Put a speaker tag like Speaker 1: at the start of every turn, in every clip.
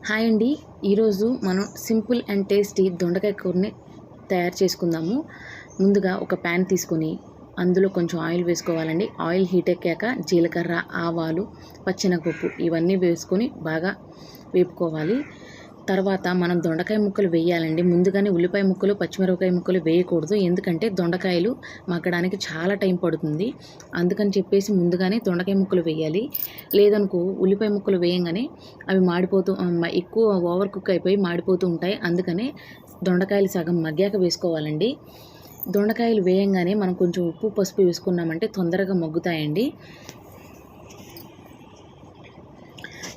Speaker 1: Hi అండి. ఈరోజు మనం సింపుల్ అండ్ టేస్టీ దొండకాయ కూరని తయారు చేసుకుందాము. ముందుగా ఒక ప్యాన్ తీసుకొని అందులో కొంచెం ఆయిల్ వేసుకోవాలండి. ఆయిల్ హీట్ ఎక్కాక జీలకర్ర, ఆవాలు, పచ్చెనగపప్పు ఇవన్నీ వేసుకొని బాగా వేపుకోవాలి. తర్వాత మనం దొండకాయ ముక్కలు వేయాలండి. ముందుగానే ఉల్లిపాయ ముక్కలు, పచ్చిమిరపకాయ ముక్కలు వేయకూడదు. ఎందుకంటే దొండకాయలు మగ్గడానికి చాలా టైం పడుతుంది. అందుకని చెప్పేసి ముందుగానే దొండకాయ ముక్కలు వేయాలి. లేదనుకో ఉల్లిపాయ ముక్కలు వేయంగానే అవి మాడిపోతూ ఎక్కువ ఓవర్ కుక్ అయిపోయి మాడిపోతూ ఉంటాయి. అందుకనే దొండకాయలు సగం మగ్గాక వేసుకోవాలండి. దొండకాయలు వేయంగానే మనం కొంచెం ఉప్పు, పసుపు వేసుకున్నామంటే తొందరగా మగ్గుతాయండి.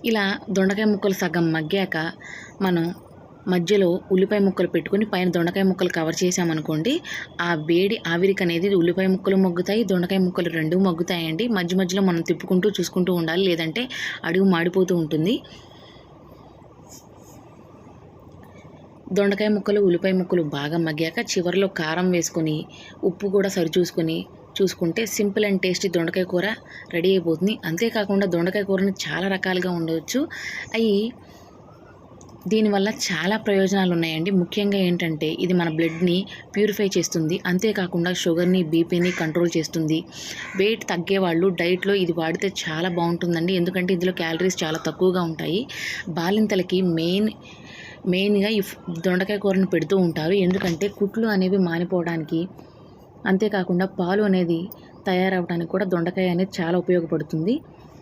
Speaker 1: ఇలా దొండకాయ ముక్కలు సగం మగ్గాక మనం మధ్యలో ఉల్లిపాయ ముక్కలు పెట్టుకొని పైన దొండకాయ ముక్కలు కవర్ చేసామనుకోండి, ఆ వేడి ఆవిరికి అనేది ఉల్లిపాయ ముక్కలు మగ్గుతాయి, దొండకాయ ముక్కలు రెండూ మగ్గుతాయండి. మధ్య మధ్యలో మనం తిప్పుకుంటూ చూసుకుంటూ ఉండాలి, లేదంటే అడుగు మాడిపోతూ ఉంటుంది. దొండకాయ ముక్కలు, ఉల్లిపాయ ముక్కలు బాగా మగ్గాక చివరిలో కారం వేసుకొని ఉప్పు కూడా చూసుకుంటే సింపుల్ అండ్ టేస్టీ దొండకాయ కూర రెడీ అయిపోతుంది. అంతేకాకుండా దొండకాయ కూరని చాలా రకాలుగా ఉండవచ్చు. దీనివల్ల చాలా ప్రయోజనాలు ఉన్నాయండి. ముఖ్యంగా ఏంటంటే ఇది మన బ్లడ్ని ప్యూరిఫై చేస్తుంది. అంతేకాకుండా షుగర్ని, బీపీని కంట్రోల్ చేస్తుంది. వెయిట్ తగ్గేవాళ్ళు డైట్లో ఇది వాడితే చాలా బాగుంటుందండి. ఎందుకంటే ఇందులో క్యాలరీస్ చాలా తక్కువగా ఉంటాయి. బాలింతలకి మెయిన్గా ఈ దొండకాయ కూరను పెడుతూ ఉంటారు. ఎందుకంటే కుట్లు అనేవి మానిపోవడానికి, అంతేకాకుండా పాలు అనేది తయారవడానికి కూడా దొండకాయ అనేది చాలా ఉపయోగపడుతుంది.